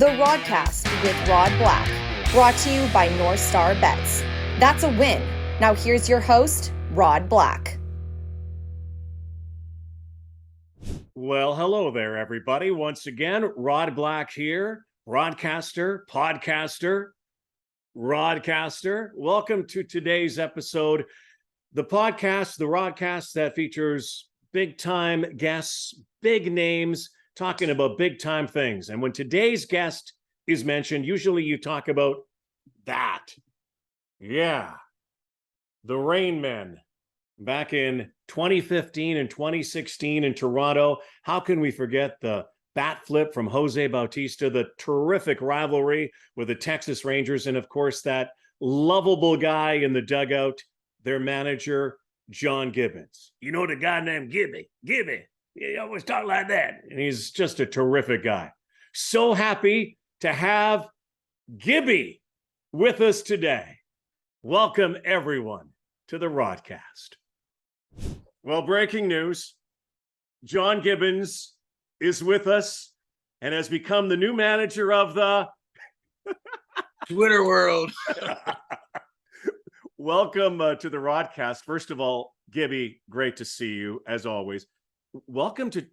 The Rodcast with Rod Black, brought to you by North Star Bets. That's a win. Now here's your host, Rod Black. Well, hello there, everybody. Once again, Rod Black here, broadcaster, podcaster, Rodcaster. Welcome to today's episode, the podcast, the Rodcast that features big-time guests, big names, talking about big-time things. And when today's guest is mentioned, usually you talk about that. Yeah, the Rain Men. Back in 2015 and 2016 in Toronto, how can we forget the bat flip from Jose Bautista, the terrific rivalry with the Texas Rangers, and of course that lovable guy in the dugout, their manager, John Gibbons. You know the guy named Gibby? He always talk like that. And he's just a terrific guy. So happy to have Gibby with us today. Welcome, everyone, to the Rodcast. Well, breaking news. John Gibbons is with us and has become the new manager of the Twitter world. Welcome to the Rodcast. First of all, Gibby, great to see you as always. Welcome to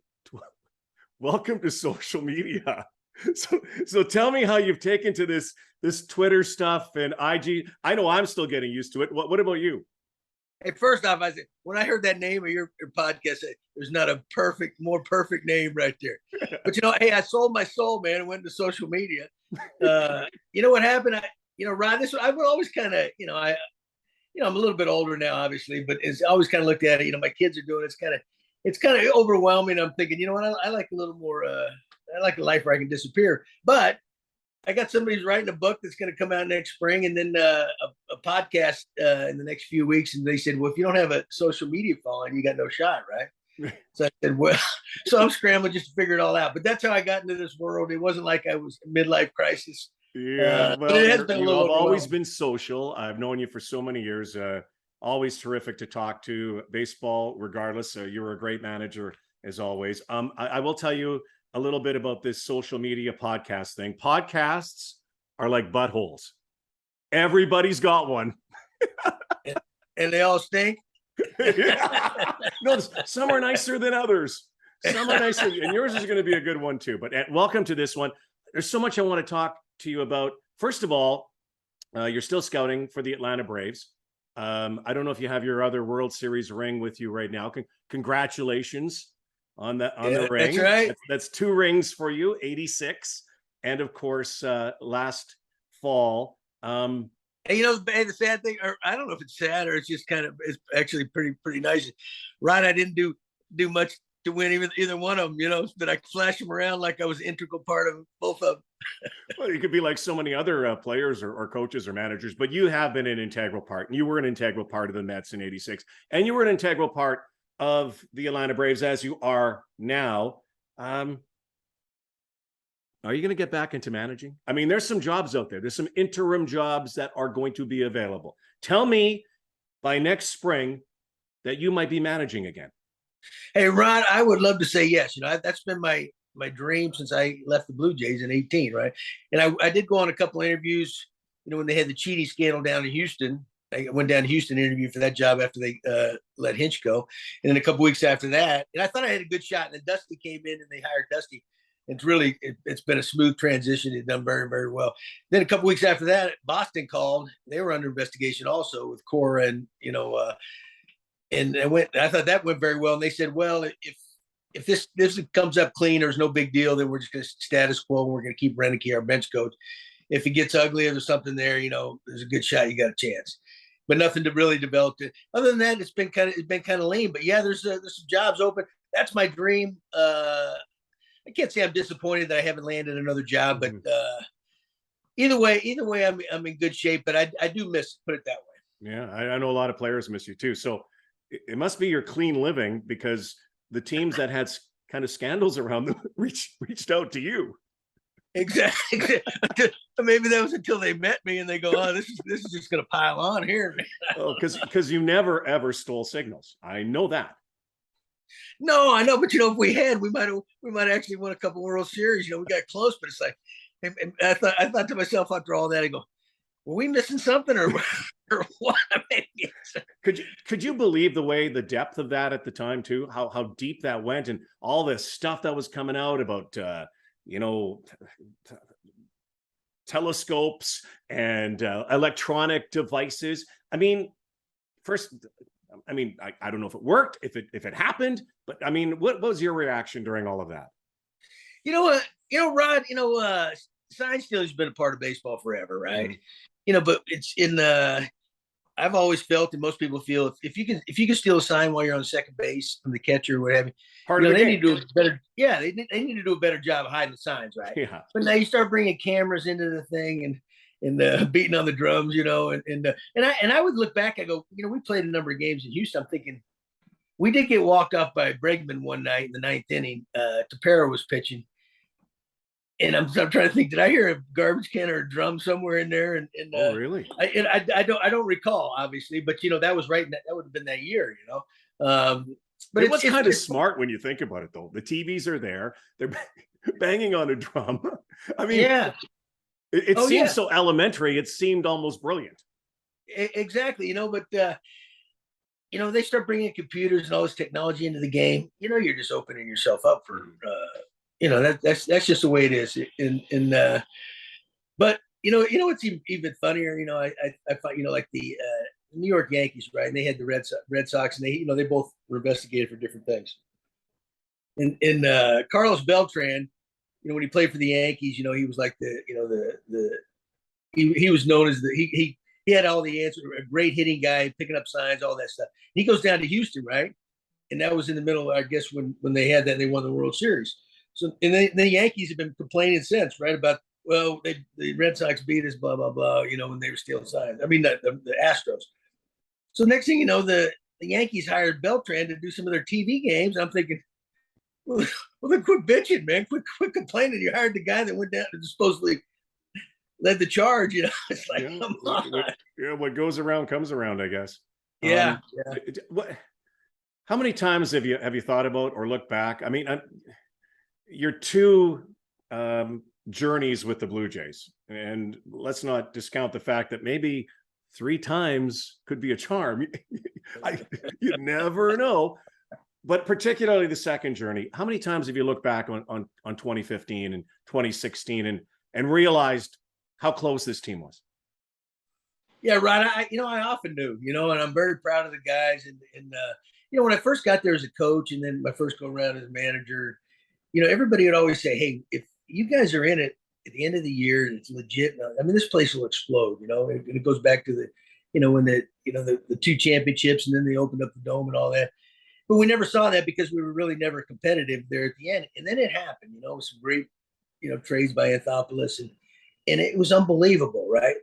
social media. So tell me how you've taken to this Twitter stuff and IG. I know I'm still getting used to it. What about you? Hey, first off, I said, when I heard that name of your podcast, there's not a more perfect name right there. But, hey, I sold my soul, man, and went to social media. You know what happened? Rod, I would always kind of, I'm a little bit older now, obviously, but it's always kind of looked at it, my kids are doing it. It's kind of overwhelming. I'm thinking, I like a little more, I like a life where I can disappear. But I got somebody who's writing a book that's going to come out next spring, and then a podcast in the next few weeks. And they said, well, if you don't have a social media following, you got no shot, right? So I said, well, so I'm scrambling just to figure it all out. But that's how I got into this world. It wasn't like I was a midlife crisis. Yeah, but it has been a little. You've always been social. I've known you for so many years. Always terrific to talk to. Baseball, regardless. You were a great manager as always. I will tell you a little bit about this social media podcast thing. Podcasts are like buttholes. Everybody's got one. And they all stink. No, some are nicer than others. Some are nicer, and yours is going to be a good one too. But welcome to this one. There's so much I want to talk to you about. First of all, you're still scouting for the Atlanta Braves. I don't know if you have your other World Series ring with you right now. Congratulations on the ring. That's right. That's 2 rings for you, 86. And of course, last fall. And the sad thing, or I don't know if it's sad or it's just it's actually pretty nice. Right. I didn't do much to win either one of them, but I could flash them around like I was an integral part of both of them. Well, you could be like so many other players or coaches or managers, but you have been an integral part. You were an integral part of the Mets in 86, and you were an integral part of the Atlanta Braves as you are now. Are you going to get back into managing? I mean, there's some jobs out there. There's some interim jobs that are going to be available. Tell me by next spring that you might be managing again. Hey, Ron, I would love to say yes. That's been my dream since I left the Blue Jays in 18, right? And I did go on a couple of interviews, when they had the cheating scandal down in Houston. I went down to Houston and interviewed for that job after they let Hinch go. And then a couple weeks after that, and I thought I had a good shot. And then Dusty came in and they hired Dusty. It's been a smooth transition. It's done very, very well. Then a couple weeks after that, Boston called. They were under investigation also with Cora and, and I thought that went very well. And they said, well, if this comes up clean, there's no big deal, then we're just going to status quo and we're going to keep Renicky, our bench coach. If it gets ugly or there's something there, there's a good shot, you got a chance. But nothing to really develop it. Other than that, it's been kind of lean. But yeah, there's some jobs open. That's my dream. I can't say I'm disappointed that I haven't landed another job, but either way, I'm in good shape. But I do miss it, put it that way. Yeah, I know a lot of players miss you too. So it must be your clean living, because the teams that had kind of scandals around them reached out to you. Exactly. Maybe that was until they met me and they go, oh, this is just going to pile on here. Oh, because you never ever stole signals. I know that. No, I know, but if we had, we might actually won a couple World Series. We got close, but it's like And I thought to myself after all that, I go, were we missing something or what? Could you believe the depth of that at the time too? How deep that went and all this stuff that was coming out about telescopes and electronic devices. I mean, I don't know if it worked, if it happened, but I mean, what was your reaction during all of that? You know what? Rod, sign stealing's been a part of baseball forever, right? Mm-hmm. But it's in I've always felt, and most people feel, if you can steal a sign while you're on second base from the catcher or whatever, they need to do a better. Yeah, they need to do a better job of hiding the signs, right? Yeah. But now you start bringing cameras into the thing and beating on the drums, and I would look back. I go, we played a number of games in Houston. I'm thinking we did get walked off by Bregman one night in the ninth inning. Tapera was pitching. And I'm trying to think, did I hear a garbage can or a drum somewhere in there? Oh, really? I don't recall, obviously, but that was right. That would have been that year, But it was kind of smart when you think about it, though. The TVs are there; they're banging on a drum. I mean, yeah, it seemed so elementary. It seemed almost brilliant. Exactly, but they start bringing computers and all this technology into the game. You're just opening yourself up for. That's just the way it is. But what's even funnier, I thought, like the New York Yankees, right? And they had the Red Sox, and they both were investigated for different things. And Carlos Beltran, when he played for the Yankees, he was like he was known as he had all the answers, a great hitting guy, picking up signs, all that stuff. And he goes down to Houston, right? And that was in the middle, I guess, when they had that, they won the World Series. So, and the Yankees have been complaining since, right? About, well, the Red Sox beat us, blah, blah, blah, when they were stealing signs. I mean, the Astros. So next thing you know, the Yankees hired Beltran to do some of their TV games. I'm thinking, well, then quit bitching, man. Quit complaining. You hired the guy that went down and supposedly led the charge. It's like, come on. What goes around comes around, I guess. Yeah. How many times have you thought about or looked back? I mean, your two journeys with the Blue Jays, and let's not discount the fact that maybe 3 times could be a charm. You never know. But particularly the second journey, how many times have you looked back on 2015 and 2016 and realized how close this team was? Yeah, Rod, I often do, and I'm very proud of the guys. And when I first got there as a coach, and then my first go around as a manager, everybody would always say, hey, if you guys are in it at the end of the year and it's legit, I mean, this place will explode, and it goes back to when the 2 championships, and then they opened up the dome and all that. But we never saw that because we were really never competitive there at the end. And then it happened, with some great, trades by Anthopoulos, and it was unbelievable, right?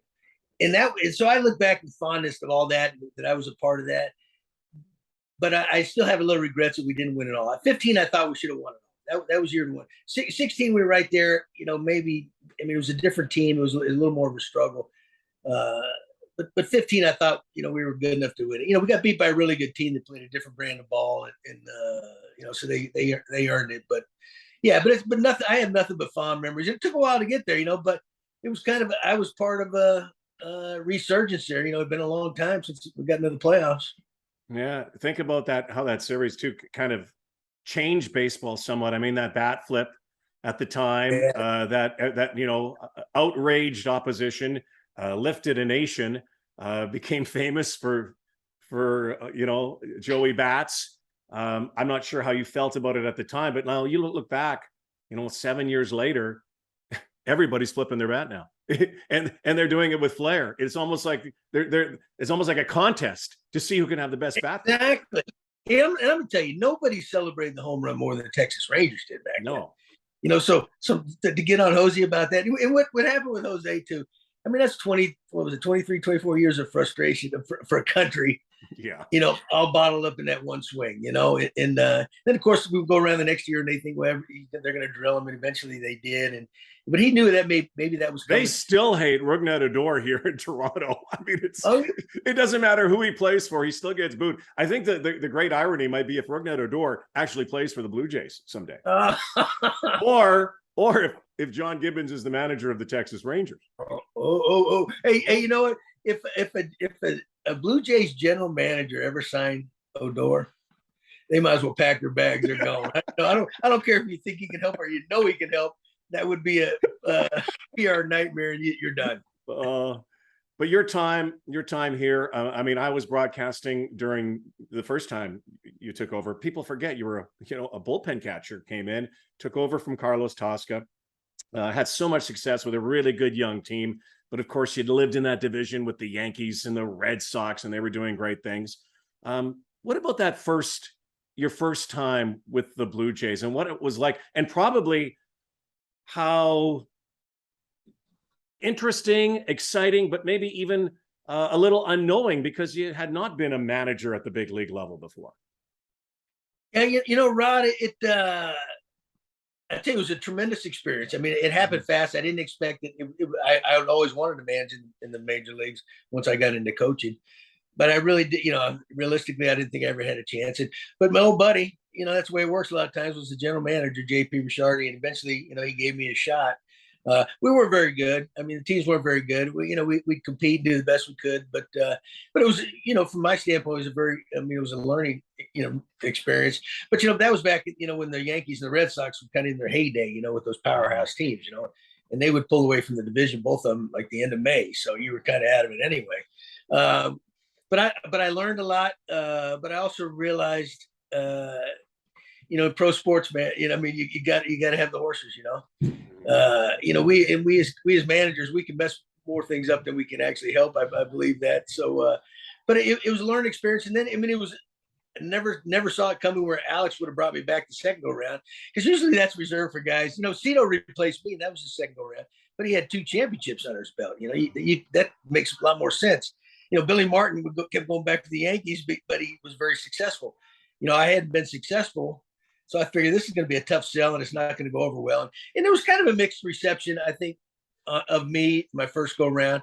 And so I look back with fondness of all that I was a part of that. But I still have a little regrets that we didn't win it all. At 15, I thought we should have won it all. That was year 1. 16, we were right there. Maybe, it was a different team. It was a little more of a struggle. But 15, I thought, we were good enough to win it. We got beat by a really good team that played a different brand of ball, and so they earned it. But yeah, but nothing. I have nothing but fond memories. It took a while to get there, but it was I was part of a resurgence there. It'd been a long time since we got into the playoffs. Yeah, think about that. How that series too kind of changed baseball somewhat. I mean, that bat flip at the time, that outraged opposition. Lifted a nation, became famous for Joey Bats. I'm not sure how you felt about it at the time, but now you look back, 7 years later, everybody's flipping their bat now, and they're doing it with flair. It's almost like it's almost like a contest to see who can have the best bat. Exactly. Yeah, and I'm gonna tell you, nobody celebrated the home run more than the Texas Rangers did back then. So to get on Jose about that, and what happened with Jose too. I mean, that's 23, 24 years of frustration for a country, all bottled up in that one swing, and then of course we go around the next year and they think, well, they're going to drill him, and eventually they did. But he knew that maybe that was coming. They still hate Rougned Odor here in Toronto. I mean, it doesn't matter who he plays for, he still gets booed. I think that the great irony might be if Rougned Odor actually plays for the Blue Jays someday, or if John Gibbons is the manager of the Texas Rangers. Hey, you know what? If a Blue Jays general manager ever signed Odor, they might as well pack their bags. They're going. I don't care if you think he can help or you know he can help. That would be a PR nightmare, and you're done. But your time here. I mean, I was broadcasting during the first time you took over. People forget you were a bullpen catcher. Came in, took over from Carlos Tosca. Had so much success with a really good young team. But of course, you'd lived in that division with the Yankees and the Red Sox, and they were doing great things. What about your first time with the Blue Jays, and what it was like, and probably how interesting, exciting, but maybe even a little unknowing, because you had not been a manager at the big league level before. Yeah, Rod, I tell you, it was a tremendous experience. I mean, it happened fast. I didn't expect it. I always wanted to manage in the major leagues once I got into coaching, but I really did. Realistically, I didn't think I ever had a chance. But my old buddy, that's the way it works a lot of times, was the general manager, J.P. Ricciardi, and eventually, he gave me a shot. We weren't very good. I mean, the teams weren't very good. We'd compete and do the best we could, but it was, from my standpoint, it was a learning, experience. But that was back, when the Yankees and the Red Sox were kind of in their heyday, with those powerhouse teams, and they would pull away from the division, both of them, like the end of May. So you were kind of out of it anyway. But I learned a lot. But I also realized, pro sports, man, I mean, you got to have the horses, we as managers, we can mess more things up than we can actually help. I believe that. So, but it was a learning experience. And then, I mean, it was, I never saw it coming where Alex would have brought me back the second go round, because usually that's reserved for guys. Cito replaced me, and that was the second go round, but he had 2 championships under his belt. That makes a lot more sense. Billy Martin kept going back to the Yankees, but he was very successful. I hadn't been successful. So I figured this is going to be a tough sell, and it's not going to go over well. And there was kind of a mixed reception, I think, of me, my first go round.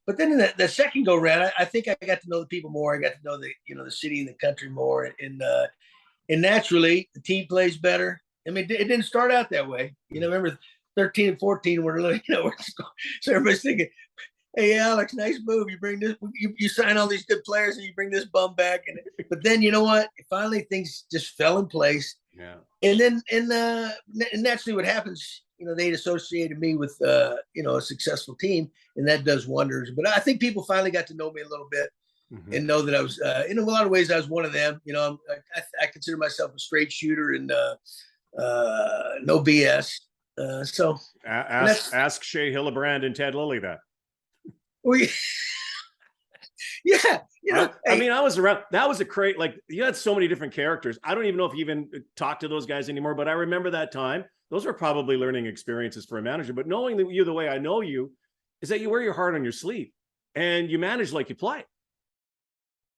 But then in the second go round, I think I got to know the people more. I got to know the city and the country more. And naturally, the team plays better. I mean, it didn't start out that way. Remember 13 and 14 were, so everybody's thinking, hey, Alex, nice move. You bring this, you sign all these good players, and you bring this bum back. But then, you know what? Finally, things just fell in place. Yeah. And then, and naturally, what happens, they'd associated me with, a successful team, and that does wonders. But I think people finally got to know me a little bit, and know that I was, in a lot of ways, I was one of them. I consider myself a straight shooter and no BS. So ask Shea Hillebrand and Ted Lilly that. Well, yeah. I mean, I was around. That was a great, you had so many different characters. I don't even know if you even talk to those guys anymore, but I remember that time. Those were probably learning experiences for a manager. But knowing that you the way I know you is that you wear your heart on your sleeve and you manage like you play.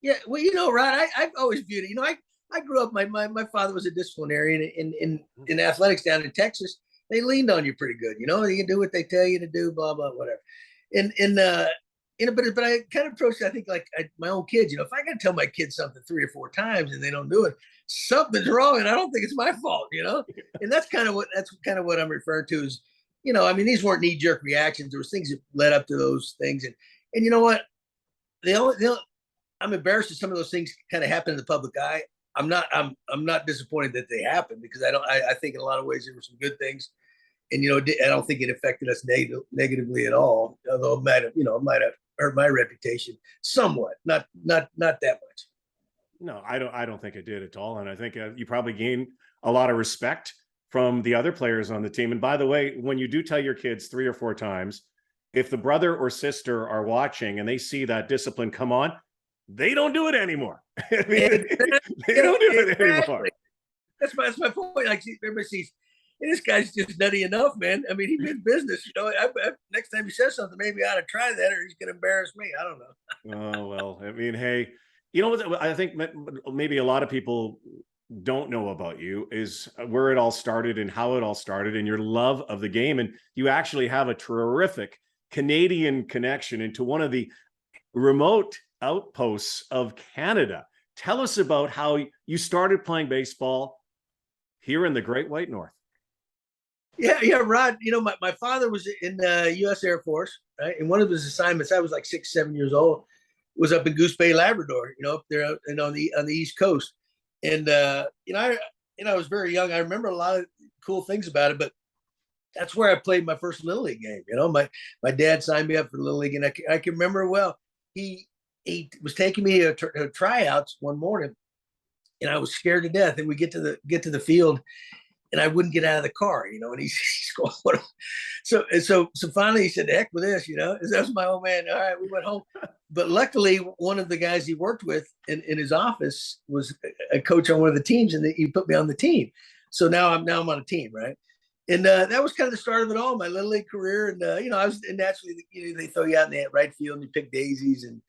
Yeah. Well, Rod, I've always viewed it. I grew up, my father was a disciplinarian in athletics down in Texas. They leaned on you pretty good. You can do what they tell you to do, blah, blah, whatever. But I kind of approached it, I think, like my own kids. If I got to tell my kids something 3 or 4 times and they don't do it, something's wrong, and I don't think it's my fault. And that's kind of what I'm referring to is, I mean, these weren't knee-jerk reactions. There was things that led up to those things, and you know what? I'm embarrassed that some of those things kind of happen in the public eye. I'm not disappointed that they happened, because I think in a lot of ways there were some good things. And, I don't think it affected us negatively at all, although it might have hurt my reputation somewhat, not that much. No, I don't think it did at all. And I think you probably gained a lot of respect from the other players on the team. And by the way, when you do tell your kids 3 or 4 times, if the brother or sister are watching and they see that discipline come on, they don't do it anymore. They don't do it anymore. That's my point. Like, everybody sees, hey, this guy's just nutty enough, man. I mean, he means business. Next time he says something, maybe I ought to try that, or he's going to embarrass me. I don't know. Oh, well, I mean, hey, what I think maybe a lot of people don't know about you is where it all started and how it all started, and your love of the game. And you actually have a terrific Canadian connection into one of the remote outposts of Canada. Tell us about how you started playing baseball here in the Great White North. Yeah, Rod. My father was in the U.S. Air Force, right? And one of his assignments, I was like 6, 7 years old, was up in Goose Bay, Labrador. Up there and on the East Coast. And I was very young. I remember a lot of cool things about it, but that's where I played my first Little League game. My dad signed me up for Little League, and I can remember well. He was taking me to tryouts one morning, and I was scared to death. And we get to the field, and I wouldn't get out of the car, and he's going, what? So finally he said, "The heck with this," That was my old man. All right, we went home. But luckily, one of the guys he worked with in his office was a coach on one of the teams, and he put me on the team. So now I'm on a team, right? And that was kind of the start of it all, my Little League career. And I was naturally, they throw you out in the right field and you pick daisies, and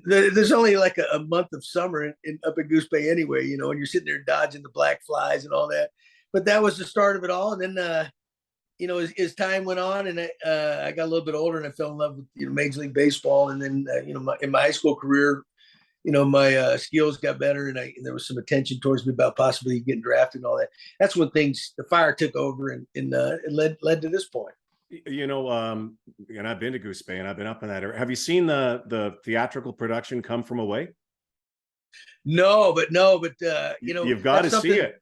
there's only like a month of summer up in Goose Bay anyway, and you're sitting there dodging the black flies and all that. But that was the start of it all. And then, as time went on, and I got a little bit older, and I fell in love with Major League Baseball. And then, in my high school career, my skills got better, and there was some attention towards me about possibly getting drafted and all that. That's when the fire took over, and it led to this point. And I've been to Goose Bay, and I've been up in that area. Have you seen the theatrical production Come From Away? No, but you've got to see it.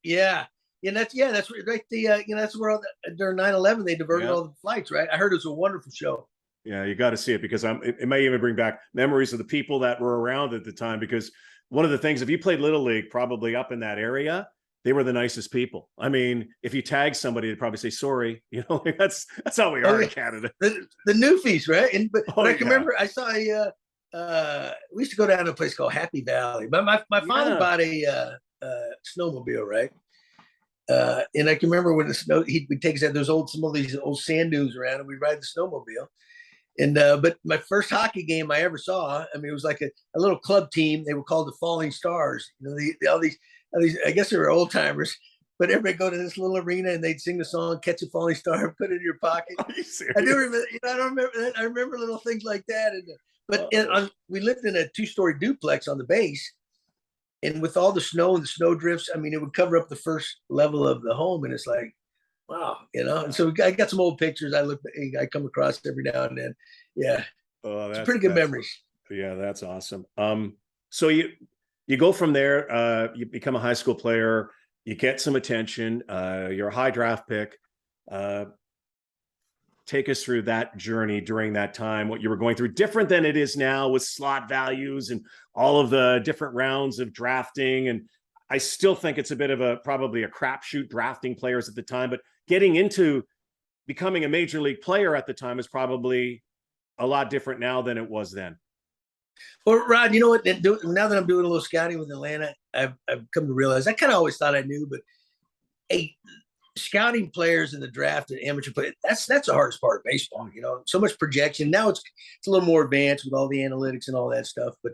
Yeah. And that's right. That's where during 9/11 they diverted all the flights, right? I heard it was a wonderful show. Yeah, you got to see it, because it may even bring back memories of the people that were around at the time. Because one of the things, if you played Little League, probably up in that area, they were the nicest people. I mean, if you tag somebody, they'd probably say sorry. That's how we are in Canada. The Newfies, right? But I can remember I saw we used to go down to a place called Happy Valley. But my father bought a snowmobile, right? And I can remember when the snow, he'd take us out some of these old sand dunes around, and we'd ride the snowmobile. And but my first hockey game I ever saw, I mean, it was like a little club team. They were called the Falling Stars. All these, I guess they were old timers, but everybody go to this little arena and they'd sing the song, "Catch a Falling Star and Put it in your pocket." Are you serious? I do remember. I don't remember that. I remember little things like that. We lived in a 2-story duplex on the base, and with all the snow and the snow drifts, I mean, it would cover up the first level of the home, and it's like, wow, And so I got some old pictures I come across every now and then. Yeah, it's pretty good memories. Yeah, that's awesome. So you go from there, you become a high school player, you get some attention, you're a high draft pick. Take us through that journey during that time, what you were going through, different than it is now with slot values and all of the different rounds of drafting. And I still think it's a bit of probably a crapshoot drafting players at the time, but getting into becoming a major league player at the time is probably a lot different now than it was then. Well, Rod, you know what? Now that I'm doing a little scouting with Atlanta, I've come to realize, I kind of always thought I knew, but scouting players in the draft and amateur players, that's the hardest part of baseball. So much projection. Now it's a little more advanced with all the analytics and all that stuff, but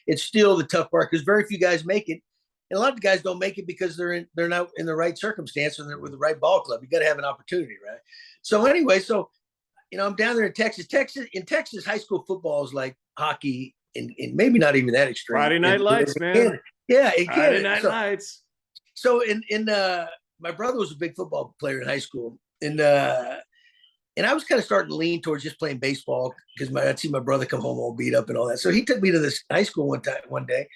it's still the tough part, because very few guys make it. And a lot of guys don't make it because they're not in the right circumstance, and they're with the right ball club. You got to have an opportunity, right? So anyway, I'm down there in Texas. In Texas, high school football is like hockey, and maybe not even that extreme. Friday Night Lights, man. Yeah, Friday Night Lights. So my brother was a big football player in high school, and I was kind of starting to lean towards just playing baseball, because I'd see my brother come home all beat up and all that. So he took me to this high school one day,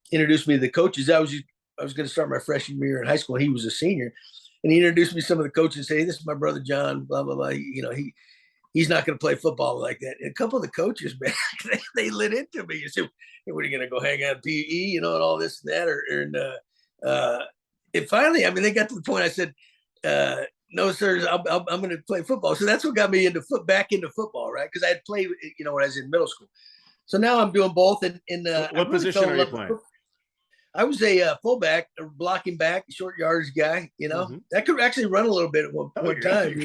introduced me to the coaches. I was going to start my freshman year in high school, and he was a senior, and he introduced me to some of the coaches and say, "Hey, this is my brother John, blah blah blah. He's not going to play football like that." And a couple of the coaches, man, they lit into me. You said, "Hey, what are you going to go hang out PE, and all this and that?" And finally, I mean, they got to the point. I said, "No, sir, I'm going to play football." So that's what got me back into football, right? Because I had played, when I was in middle school. So now I'm doing both. And what position are you playing? I was a fullback, a blocking back, short yardage guy. I could actually run a little bit at one time.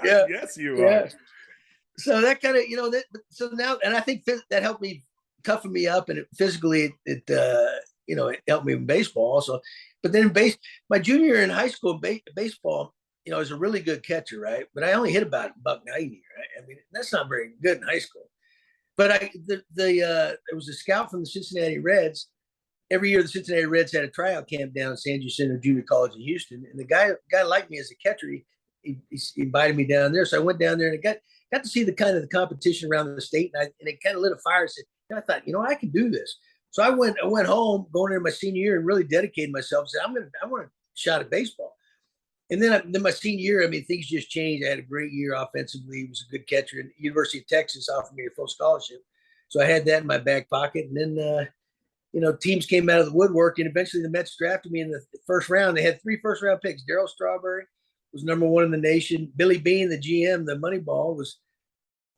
Yeah. Yes, you are. So that kind of, so now, and I think that helped me toughen me up, and physically it helped me in baseball also. But then my junior year in high school baseball, I was a really good catcher, right? But I only hit about $190, right? I mean, that's not very good in high school. But there was a scout from the Cincinnati Reds every year the Cincinnati Reds had a tryout camp down at San Jacinto Junior College in Houston, and the guy liked me as a catcher. He invited me down there, so I went down there and got to see the kind of the competition around the state, and it kind of lit a fire. I thought, I can do this. So I went home going into my senior year and really dedicated myself. Said, I want a shot at baseball. And then my senior year, I mean, things just changed. I had a great year offensively. He was a good catcher. And University of Texas offered me a full scholarship. So I had that in my back pocket. And then, teams came out of the woodwork. And eventually the Mets drafted me in the first round. They had 3 first-round picks. Darryl Strawberry was number 1 in the nation. Billy Bean, the GM, the Moneyball, was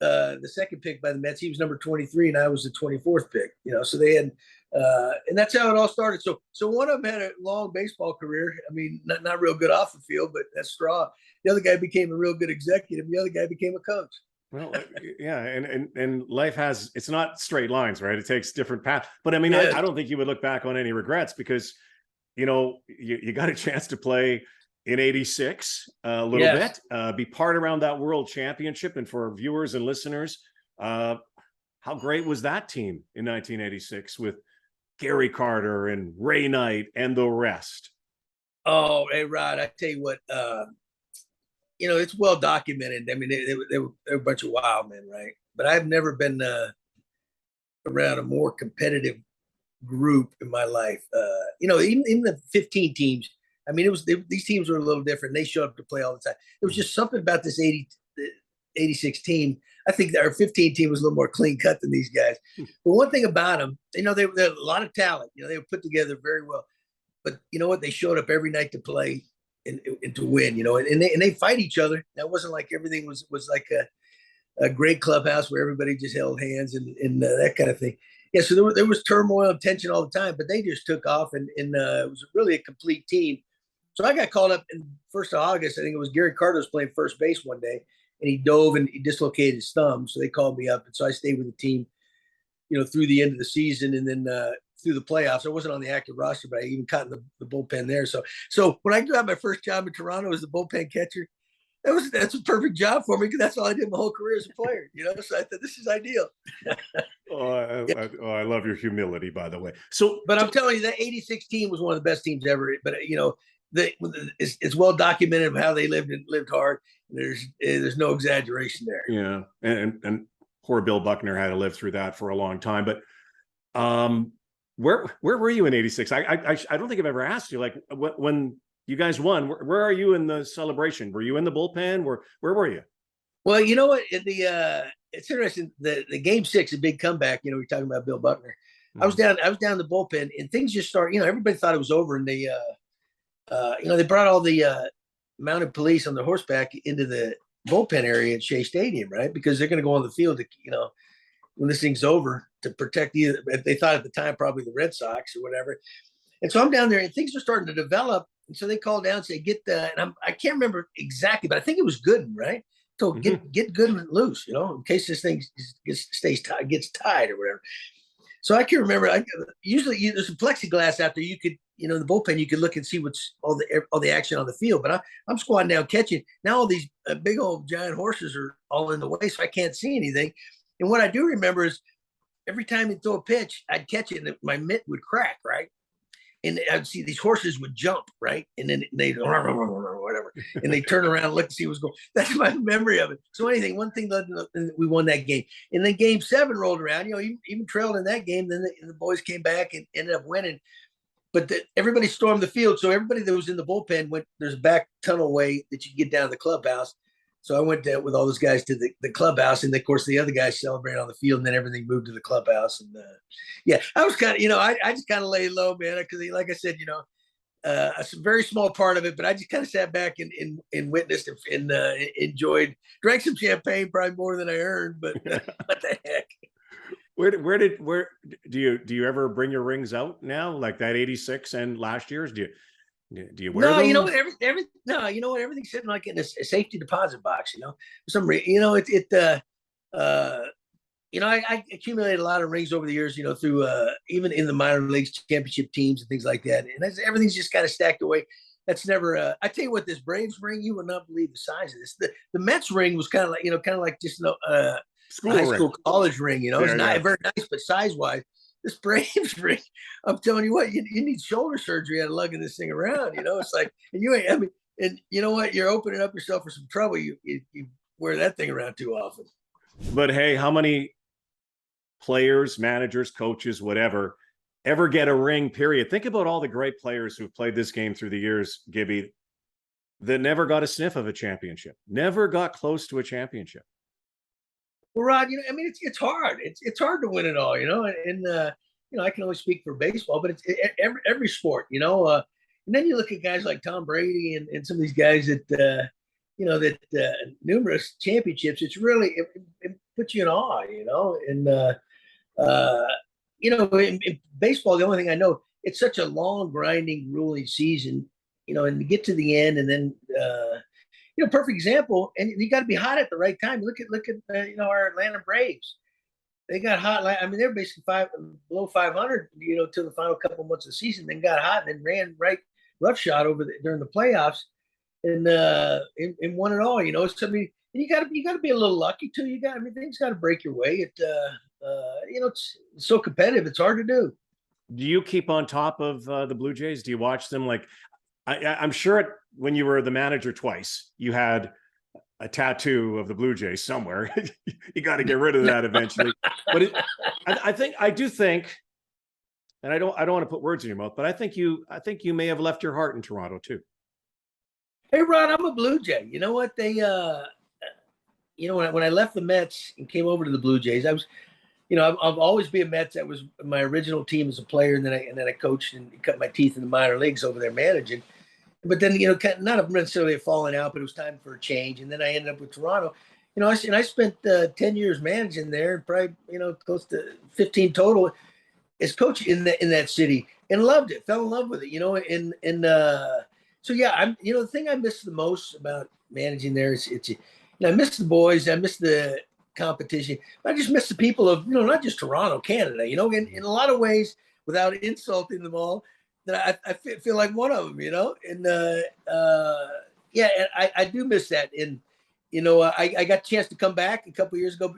the second pick by the Mets. He was number 23, and I was the 24th pick. So they had and that's how it all started. So one of them had a long baseball career. I mean, not real good off the field, but that's Straw. The other guy became a real good executive. The other guy became a coach. Well, yeah, and life it's not straight lines, right? It takes different paths. But I mean, Yeah. I don't think you would look back on any regrets because, you got a chance to play in '86 a little Yes. bit, be part around that World Championship, and for viewers and listeners, how great was that team in 1986 with Gary Carter and Ray Knight and the rest? Oh, hey, Rod, I tell you what, it's well documented. I mean, they were a bunch of wild men, right? But I've never been around a more competitive group in my life. Even the 15 teams, I mean, these teams were a little different. They showed up to play all the time. There was just something about this 86 team. I think our 15 team was a little more clean cut than these guys. But one thing about them, they had a lot of talent. They were put together very well. But you know what? They showed up every night to play and to win. And they fight each other. That wasn't like everything was like a great clubhouse where everybody just held hands and that kind of thing. Yeah, so there was turmoil and tension all the time, but they just took off, and it was really a complete team. So I got called up in 1st of August. I think it was Gary Carter was playing first base one day, and he dove and he dislocated his thumb. So they called me up, and so I stayed with the team, through the end of the season, and then through the playoffs. I wasn't on the active roster, but I even caught in the bullpen there. So when I got my first job in Toronto as the bullpen catcher, that's a perfect job for me because that's all I did my whole career as a player. So I thought this is ideal. I love your humility, by the way. But I'm telling you, that '86 team was one of the best teams ever. But it's well documented how they lived hard. And there's no exaggeration there. Yeah, and poor Bill Buckner had to live through that for a long time. But where were you in '86? I don't think I've ever asked you. Like when you guys won, where are you in the celebration? Were you in the bullpen? Where were you? Well, you know what? It's interesting. The game 6, a big comeback. We're talking about Bill Buckner. I was down the bullpen, and things just started. Everybody thought it was over, and they brought all the mounted police on the horseback into the bullpen area at Shea Stadium, right? Because they're going to go on the field to, when this thing's over, to protect they thought at the time probably the Red Sox or whatever. And so I'm down there, and things are starting to develop. And so they called down and say, I can't remember exactly, but I think it was Gooden, right? So get Gooden loose, in case this thing gets tied or whatever. So I can remember. Usually there's some plexiglass out there. You could, the bullpen, you could look and see what's all the action on the field. But I'm squatting down catching. Now all these big old giant horses are all in the way, so I can't see anything. And what I do remember is every time he'd throw a pitch, I'd catch it, and my mitt would crack, right? And I'd see these horses would jump, right? And then they'd whatever. And they turn around and look to see what's going on. That's my memory of it. So one thing led to, we won that game. And then game 7 rolled around, even trailed in that game. Then the boys came back and ended up winning. But everybody stormed the field. So everybody that was in the bullpen there's a back tunnel way that you get down to the clubhouse. So I went down with all those guys to the clubhouse, and of course the other guys celebrated on the field, and then everything moved to the clubhouse. And I was kind of, I just kind of lay low, man, because like I said, a very small part of it, but I just kind of sat back and witnessed and enjoyed, drank some champagne, probably more than I earned, but what the heck. Where do you ever bring your rings out now, like that '86 and last year's? Do you wear them? No, you know what? Everything's sitting like in a safety deposit box. For some reason, I accumulated a lot of rings over the years. Through even in the minor leagues, championship teams and things like that. And everything's just kind of stacked away. That's never. I tell you what, this Braves ring, you would not believe the size of this. The Mets ring was kind of like just high school college ring. It's not very nice, but size wise. this Braves ring, I'm telling you what, you need shoulder surgery out of lugging this thing around. It's like, and you ain't, I mean, and you know what, you're opening up yourself for some trouble. You wear that thing around too often. But hey, how many players, managers, coaches, whatever, ever get a ring, period? Think about all the great players who've played this game through the years, Gibby, that never got a sniff of a championship, never got close to a championship. Well, Rod, I mean, it's hard. It's hard to win it all, and I can only speak for baseball, but it's every sport, and then you look at guys like Tom Brady and some of these guys that, numerous championships. It's really, it puts you in awe, and, in baseball, the only thing I know, it's such a long, grinding, grueling season, and to get to the end and then, perfect example. And you got to be hot at the right time. Look at our Atlanta Braves. They got hot. I mean, they're basically below 500, till the final couple months of the season. Then got hot and then ran right roughshod during the playoffs, and won it all. So I mean, you got to be a little lucky too. Things got to break your way. It's so competitive. It's hard to do. Do you keep on top of the Blue Jays? Do you watch them? Like, I'm sure when you were the manager twice, you had a tattoo of the Blue Jays somewhere. You got to get rid of that eventually. But I do think, and I don't want to put words in your mouth, but I think you may have left your heart in Toronto too. Hey, Ron, I'm a Blue Jay. You know what? They, when I left the Mets and came over to the Blue Jays, I was, I've always been a Mets. That was my original team as a player, and then I coached and cut my teeth in the minor leagues over there managing. But then, not necessarily a falling out, but it was time for a change. And then I ended up with Toronto. I spent 10 years managing there, probably, close to 15 total as coach in that city, and loved it, fell in love with it, so yeah, I'm, the thing I miss the most about managing there is I miss the boys, I miss the competition, but I just miss the people of, not just Toronto, Canada, in a lot of ways, without insulting them all, that I feel like one of them, and and I do miss that. And, I got a chance to come back a couple of years ago,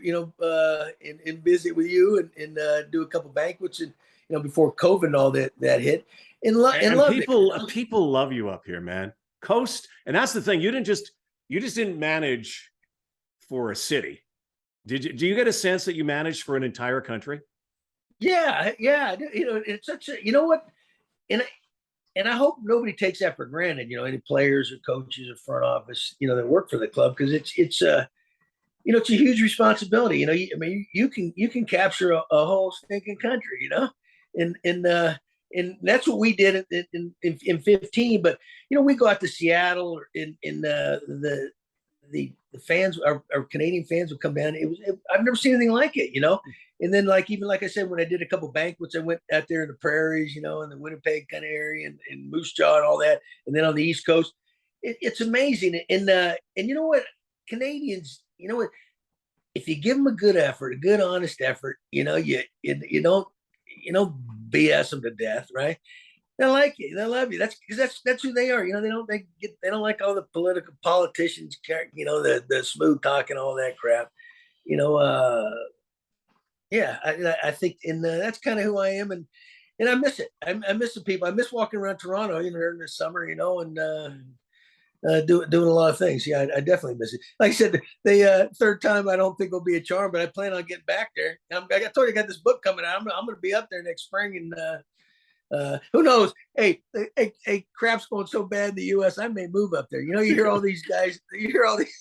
and visit with you and do a couple of banquets and, before COVID and all that hit. And people love you up here, man. Coast. And that's the thing. You just didn't manage for a city. Do you get a sense that you managed for an entire country? Yeah. It's such a, what, and I hope nobody takes that for granted, any players or coaches or front office, that work for the club, because it's a huge responsibility. You can capture a whole stinking country, and that's what we did in 15. But we go out to Seattle, or the fans, our Canadian fans would come down. I've never seen anything like it, And then, even like I said, when I did a couple of banquets, I went out there in the prairies, in the Winnipeg kind of area, and Moose Jaw and all that. And then on the East Coast, it's amazing. And you know what, Canadians, if you give them a good effort, a good honest effort, you don't BS them to death, right? They like you, they love you. That's who they are. They don't like all the politicians, the smooth talk and all that crap. Yeah, I think, and that's kind of who I am, and I miss it. I miss the people. I miss walking around Toronto, during the summer, and doing a lot of things. Yeah, I definitely miss it. Like I said, the third time I don't think will be a charm, but I plan on getting back there. I told you I got this book coming out. I'm going to be up there next spring, and who knows? Hey, crap's going so bad in the U.S. I may move up there. You hear all these guys. You hear all these.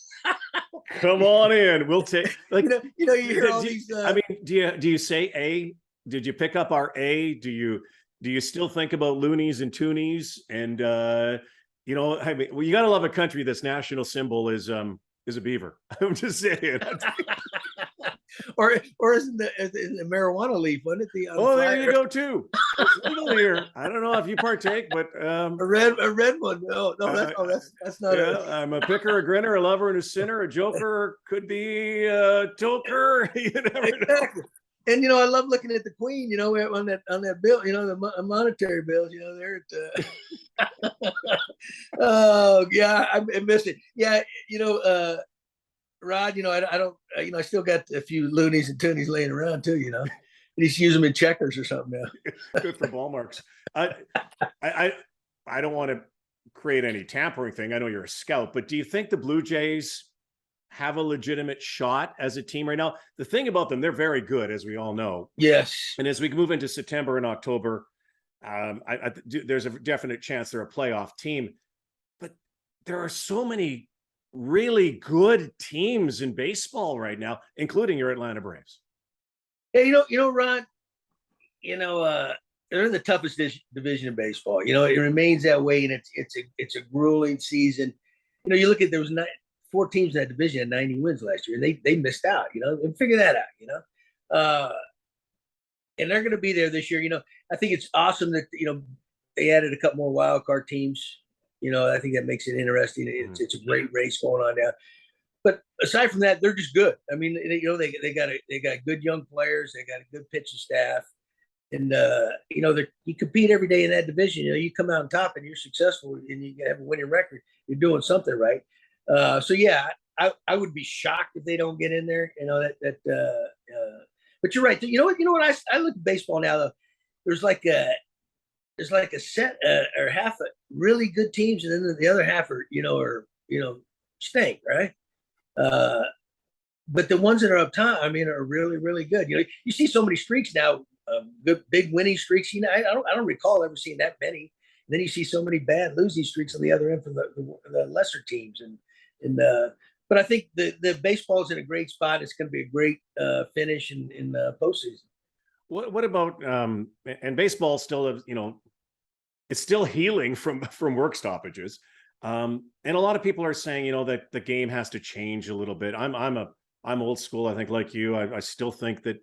Come on in. We'll take. Like, you hear all these. I mean, do you say A? Did you pick up our A? Do you still think about loonies and toonies? And I mean, you got to love a country that's national symbol is a beaver. I'm just saying. or isn't the marijuana leaf? Wasn't it there you go too. It's legal here. I don't know if you partake, but a red one. No, that's not. I'm a picker, a grinner, a lover, and a sinner. A joker could be a toker. You never exactly. know. And I love looking at the Queen, on that bill, the monetary bills, there at oh yeah, I miss it. Yeah, Rod, I don't, I still got a few loonies and toonies laying around too, He's use them in checkers or something now. Good for ball marks. I don't want to create any tampering thing. I know you're a scout, but do you think the Blue Jays have a legitimate shot as a team right now? The thing about them, they're very good, as we all know. Yes. And as we move into September and October, there's a definite chance they're a playoff team. But there are so many really good teams in baseball right now, including your Atlanta Braves. Yeah, Ron, they're in the toughest division in baseball. It remains that way, and it's a grueling season. You look at, there was 4 teams in that division had 90 wins last year, and they missed out. And figure that out. And they're going to be there this year. I think it's awesome that they added a couple more wild card teams. I think that makes it interesting. It's a great race going on now. But aside from that, they're just good. I mean, they got good young players. They got a good pitching staff, and you compete every day in that division. You come out on top and you're successful and you have a winning record. You're doing something right. So yeah, I would be shocked if they don't get in there. But you're right. You know what? I look at baseball now. Though, there's like a set or half of really good teams, and then the other half are stink, right? But the ones that are up top, are really, really good. You see so many streaks now, good big winning streaks. I don't recall ever seeing that many. And then you see so many bad losing streaks on the other end from the lesser teams, but I think the baseball is in a great spot. It's going to be a great finish in the postseason. What about and baseball still, it's still healing from work stoppages. And a lot of people are saying, that the game has to change a little bit. I'm old school. I think like you, I still think that,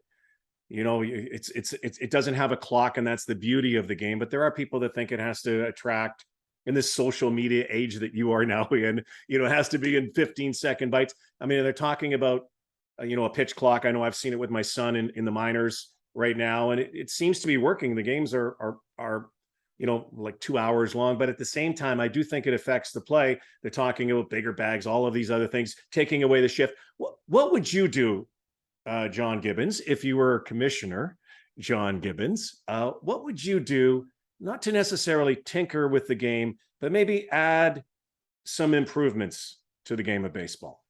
it doesn't have a clock, and that's the beauty of the game. But there are people that think it has to attract, in this social media age that you are now in, it has to be in 15-second bites. They're talking about, a pitch clock. I know I've seen it with my son in the minors right now, and it seems to be working. The games are like 2 hours long, but at the same time, I do think it affects the play. They're talking about bigger bags, all of these other things, taking away the shift. What would you do, John Gibbons, if you were commissioner, John Gibbons? What would you do, not to necessarily tinker with the game, but maybe add some improvements to the game of baseball?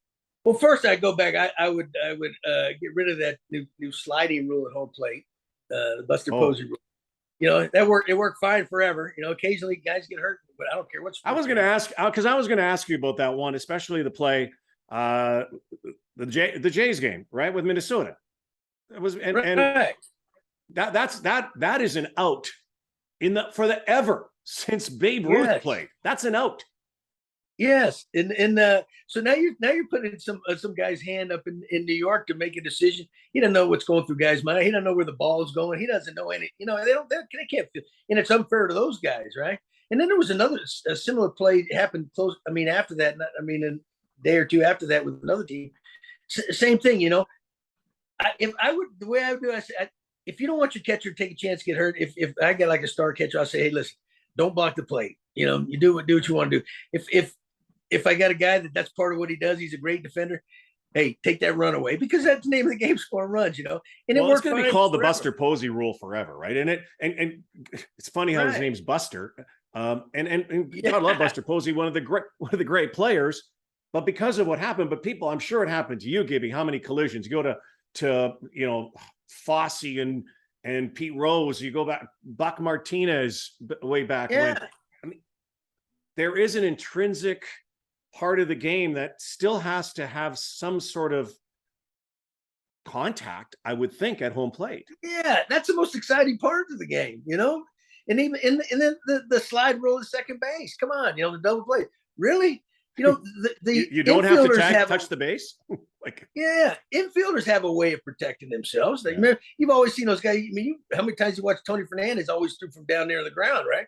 Well, first I'd go back. I would get rid of that new sliding rule at home plate, the Buster Posey rule. That worked. It worked fine forever. Occasionally guys get hurt, but I don't care what's. I was going to ask you about that one, especially the play, the Jays game, right, with Minnesota. It was and that is an out for the ever since Babe Ruth played. That's an out. Yes, and so now you're putting some guy's hand up in New York to make a decision. He doesn't know what's going through guys' mind. He doesn't know where the ball is going. He doesn't know any. They can't feel, and it's unfair to those guys, right? And then there was a similar play happened close. After that, a day or two after that with another team, same thing. The way I would do, if you don't want your catcher to take a chance to get hurt, if I get like a star catcher, I'll say, hey, listen, don't block the plate. You do what you want to do. If I got a guy that's part of what he does, he's a great defender. Hey, take that run away, because that's the name of the game, scoring runs, And it's going to be called the Buster Posey rule forever, right? And it's funny how his name's Buster. God love Buster Posey, one of the great players. But because of what happened, but I'm sure it happened to you, Gibby. How many collisions? You go to Fosse and Pete Rose. You go back, Buck Martinez way back when. There is an intrinsic part of the game that still has to have some sort of contact, I would think, at home plate. Yeah, that's the most exciting part of the game, And even then the slide rule at second base. Come on, the double play. Really? You don't have to touch the base. Infielders have a way of protecting themselves. Remember, you've always seen those guys. How many times you watch Tony Fernandez always threw from down near the ground, right?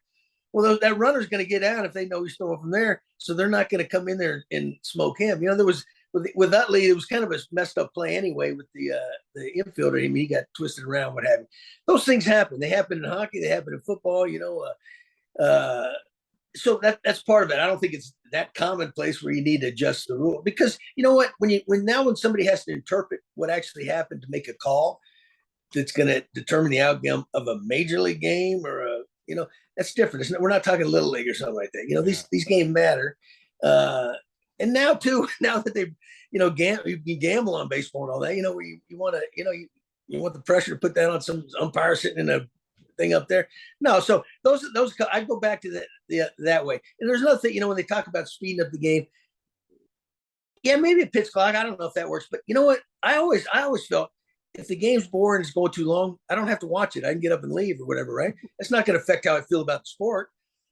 Well, that runner's going to get out if they know he's throwing from there, so they're not going to come in there and smoke him. There was with Utley, it was kind of a messed up play anyway with the infielder. He got twisted around, what have you. Those things happen. They happen in hockey. They happen in football. So that's part of it. I don't think it's that commonplace where you need to adjust the rule, because you know what? When somebody has to interpret what actually happened to make a call, that's going to determine the outcome of a major league game or that's different. We're not talking little league or something like that. These games matter. And now too, now that they've, you can gamble on baseball and all that, where you want to, you want the pressure to put that on some umpire sitting in a thing up there. No, so those I go back to that way. And there's another thing, when they talk about speeding up the game, yeah, maybe a pitch clock. I don't know if that works, but you know what? I always felt if the game's boring and it's going too long, I don't have to watch it. I can get up and leave or whatever, right? That's not going to affect how I feel about the sport.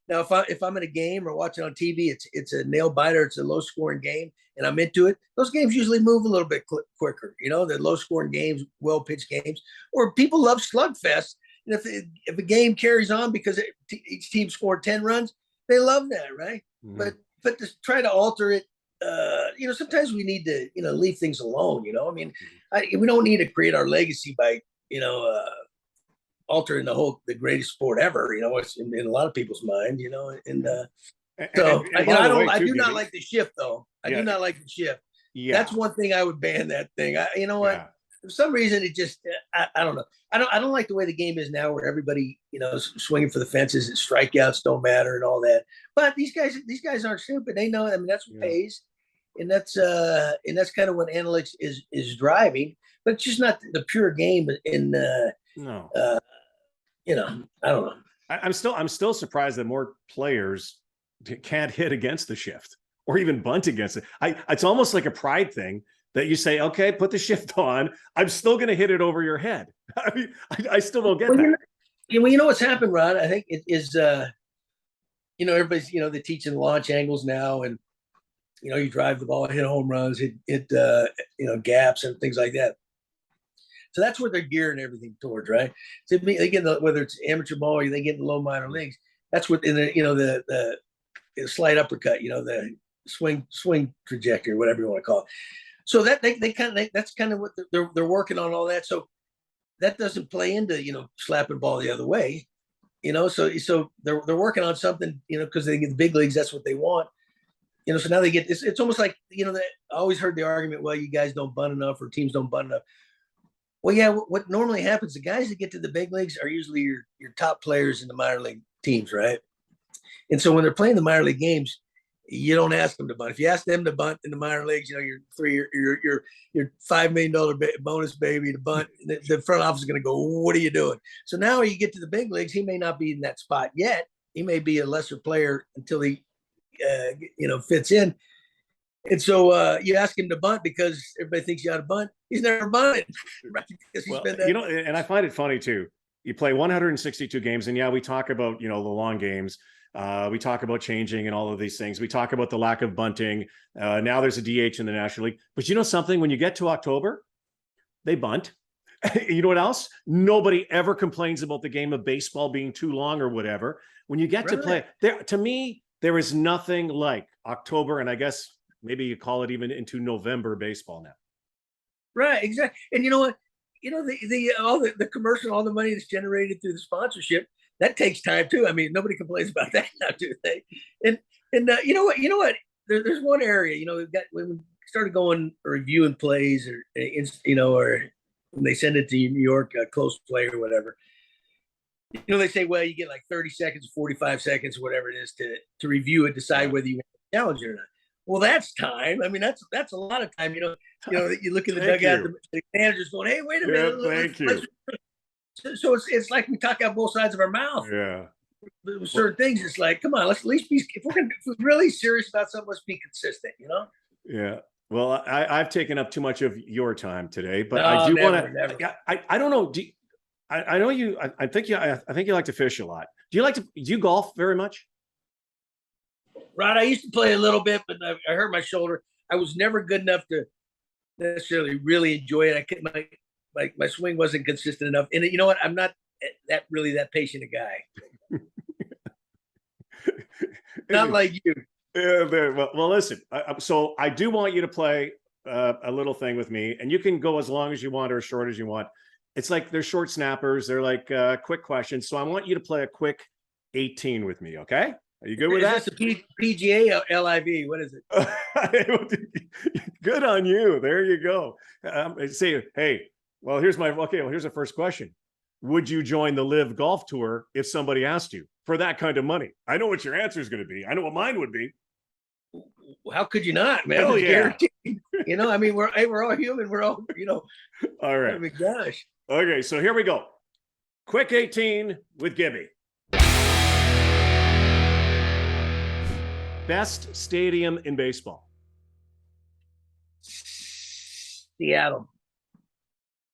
Now, if I'm in a game or watching on TV, it's a nail biter, it's a low scoring game, and I'm into it. Those games usually move a little bit quicker. The low scoring games, well pitched games, or people love slugfest. And if a game carries on because each team scored 10 runs, they love that, right? Mm-hmm. But to try to alter it, sometimes we need to leave things alone. We don't need to create our legacy by altering the greatest sport ever. It's in a lot of people's mind. I do not like the shift though. I do not like the shift. Yeah, that's one thing I would ban that thing. For some reason it just I don't know. I don't like the way the game is now, where everybody is swinging for the fences and strikeouts don't matter and all that. But these guys aren't stupid. They know. That's what pays, and that's kind of what analytics is driving. But it's just not the pure game. No. I don't know. I'm still surprised that more players can't hit against the shift or even bunt against it. It's almost like a pride thing that you say, okay, put the shift on. I'm still going to hit it over your head. I still don't get that. What's happened, Rod? I think it is, everybody's, they're teaching launch angles now, and, you drive the ball, hit home runs, hit gaps and things like that. So that's what they're gearing everything towards, right? So they get whether it's amateur ball or they get in the low minor leagues. That's what in the slight uppercut, the swing trajectory, whatever you want to call it. So that that's kind of what they're working on, all that. So that doesn't play into slapping the ball the other way, So they're working on something, because they get the big leagues. That's what they want, So now they get this. It's almost like I always heard the argument, well, you guys don't bunt enough or teams don't bunt enough. Well, yeah, what normally happens, the guys that get to the big leagues are usually your top players in the minor league teams, right? And so when they're playing the minor league games, you don't ask them to bunt. If you ask them to bunt in the minor leagues, your $5 million bonus baby to bunt, the front office is going to go, what are you doing? So now you get to the big leagues, he may not be in that spot yet. He may be a lesser player until he, fits in. And so you ask him to bunt because everybody thinks you ought to bunt. He's never bunted. Right? And I find it funny too. You play 162 games, and yeah, we talk about, the long games. We talk about changing and all of these things. We talk about the lack of bunting. Now there's a DH in the National League. But you know something? When you get to October, they bunt. You know what else? Nobody ever complains about the game of baseball being too long or whatever. When you get to play, to me, there is nothing like October, and I guess maybe you call it even into November baseball now. Right, exactly. And you know what? All the commercial, all the money that's generated through the sponsorship, that takes time too. Nobody complains about that now, do they? And you know what? There's one area, we've got when we started going reviewing plays or when they send it to New York, a close play or whatever. They say, well, you get like 30 seconds, 45 seconds, whatever it is to review it, decide whether you want to challenge it or not. Well, that's time. That's a lot of time. You look at the dugout, the manager's going, hey, wait a minute. Thank you. So it's like we talk out both sides of our mouth. Yeah. With certain things, it's like, come on, let's at least be. If we're really serious about something, let's be consistent. Yeah. Well, I've taken up too much of your time today, but I do want to. I don't know. I know you. I think you like to fish a lot. Do you golf very much? Rod, I used to play a little bit, but I hurt my shoulder. I was never good enough to necessarily really enjoy it. My swing wasn't consistent enough. And you know what? I'm not that patient a guy. Not like you. Yeah, well, listen. So I do want you to play a little thing with me, and you can go as long as you want or as short as you want. It's like they're short snappers. They're like quick questions. So I want you to play a quick 18 with me. Okay? Are you good with that? Is this a PGA or LIV? What is it? Good on you. There you go. Say, hey, Well, here's the first question. Would you join the Live Golf Tour if somebody asked you for that kind of money? I know what your answer is going to be. I know what mine would be. How could you not, man? Hell yeah. You know, I mean, we're all human. We're all, you know. All right. I mean, gosh. Okay, so here we go. Quick 18 with Gibby. Best stadium in baseball. Seattle.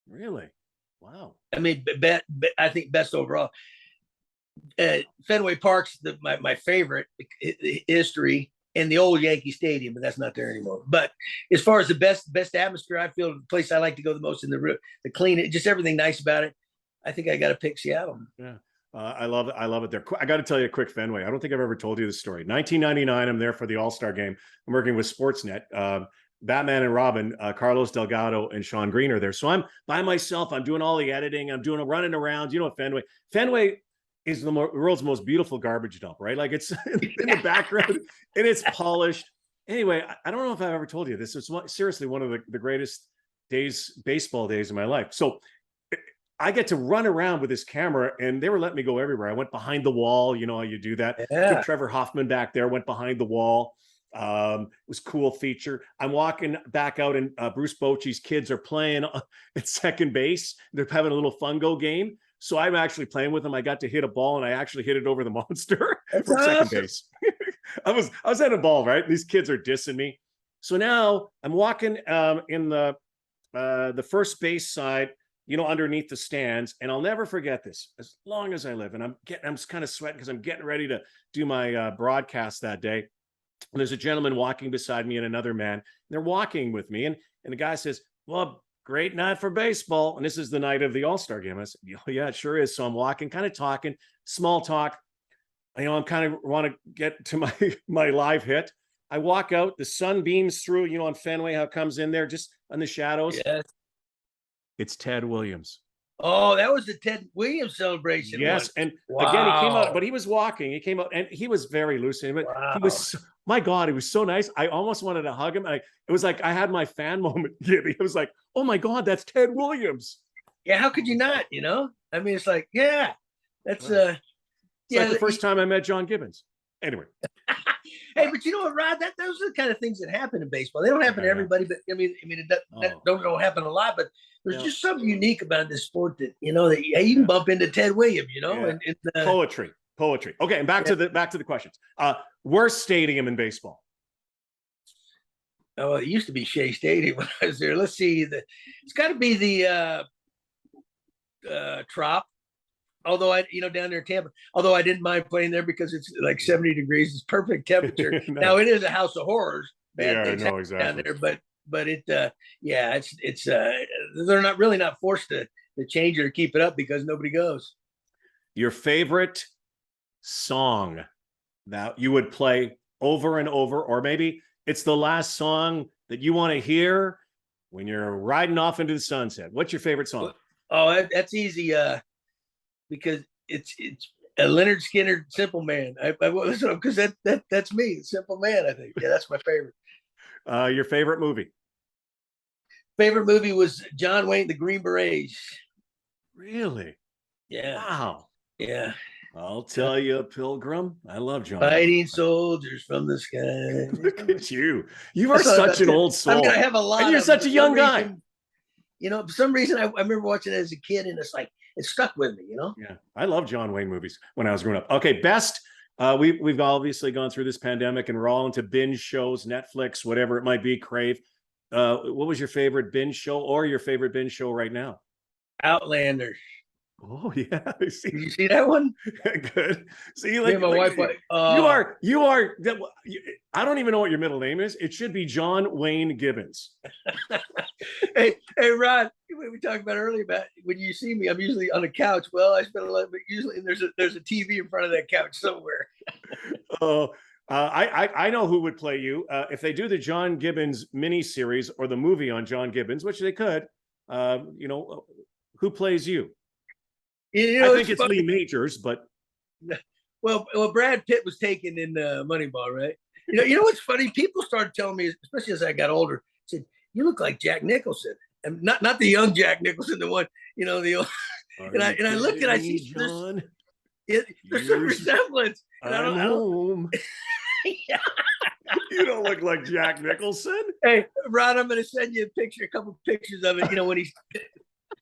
Really? Wow. I mean, I think best overall. Fenway Park's my favorite history, and the old Yankee Stadium, but that's not there anymore. But as far as the best atmosphere, I feel the place I like to go the most in the clean, just everything nice about it. I think I got to pick Seattle. Yeah. I love it. I love it there. I got to tell you a quick Fenway. I don't think I've ever told you this story. 1999, I'm there for the All-Star game. I'm working with Sportsnet. Batman and Robin, Carlos Delgado and Sean Green are there. So I'm by myself. I'm doing all the editing. I'm doing a running around. You know what Fenway is the world's most beautiful garbage dump, right? Like it's in the background and it's polished. Anyway, I don't know if I've ever told you this. It's seriously one of the greatest baseball days of my life. So I get to run around with this camera and they were letting me go everywhere. I went behind the wall. You know how you do that. Yeah. Trevor Hoffman back there went behind the wall. It was a cool feature. I'm walking back out and Bruce Bochy's kids are playing at second base. They're having a little fungo game. So I'm actually playing with them. I got to hit a ball and I actually hit it over the monster from second base. I was at a ball, right? These kids are dissing me. So now I'm walking in the first base side, you know, underneath the stands. And I'll never forget this as long as I live. And I'm kind of sweating because I'm getting ready to do my broadcast that day. And there's a gentleman walking beside me and another man. And they're walking with me. And the guy says, well, great night for baseball. And this is the night of the All-Star game. I said, yeah, it sure is. So I'm walking, kind of talking, small talk. You know, I'm kind of want to get to my live hit. I walk out, the sun beams through, you know, on Fenway, how it comes in there, just on the shadows. Yes. It's Ted Williams. Oh, that was the Ted Williams celebration. Yes. One. And wow. Again, he came out, but he was walking. He came out and he was very lucid. But wow. He was, my God, he was so nice. I almost wanted to hug him. It was like I had my fan moment, Gibby. It was like, oh my God, that's Ted Williams. Yeah, how could you not, you know? I mean, it's like, yeah, that's it's like the first time I met John Gibbons. Anyway. Hey, but you know what, Rod? Those are the kind of things that happen in baseball. They don't happen to everybody, but I mean, that don't happen a lot. But there's just something unique about this sport that you know that you can bump into Ted Williams, you know, and poetry. Okay, and back to the questions. Worst stadium in baseball. Oh, it used to be Shea Stadium when I was there. Let's see, it's got to be the Trop. Although down there in Tampa, although I didn't mind playing there because it's like 70 degrees, it's perfect temperature. Nice. Now it is a house of horrors. Bad things exactly. Down there, but it, it's they're not forced to change it or keep it up because nobody goes. Your favorite song that you would play over and over, or maybe it's the last song that you want to hear when you're riding off into the sunset. What's your favorite song? Oh, that's easy. Because it's a Leonard Skinner Simple Man. Because that's me, Simple Man. I think that's my favorite. Your favorite movie? Favorite movie was John Wayne, The Green Berets. Really? Yeah. Wow. Yeah. I'll tell you, Pilgrim. I love John. Fighting soldiers from the sky. Look at you. You are such an old soul. I mean, I have a lot. And you're such a young guy. You know, for some reason, I remember watching it as a kid, and it's like it stuck with me. You know. Yeah, I love John Wayne movies when I was growing up. Okay, best. We've obviously gone through this pandemic, and we're all into binge shows, Netflix, whatever it might be. Crave. What was your favorite binge show, or your favorite binge show right now? Outlander. Oh yeah, did you see that one? Good. See, like my wife. You are. I don't even know what your middle name is. It should be John Wayne Gibbons. hey, Rod. We talked about earlier about when you see me, I'm usually on a couch. Well, I spend a lot, but usually there's a TV in front of that couch somewhere. Oh. I know who would play you if they do the John Gibbons miniseries or the movie on John Gibbons, which they could. Who plays you? I think it's funny. Lee Majors, but well, Brad Pitt was taken in Moneyball, right? You know what's funny? People started telling me, especially as I got older, said you look like Jack Nicholson, and not the young Jack Nicholson, the one, the old, and I looked and I see John, there's some resemblance. And I'm home. Yeah. You don't look like Jack Nicholson. Hey, Rod, I'm going to send you a couple pictures of it. When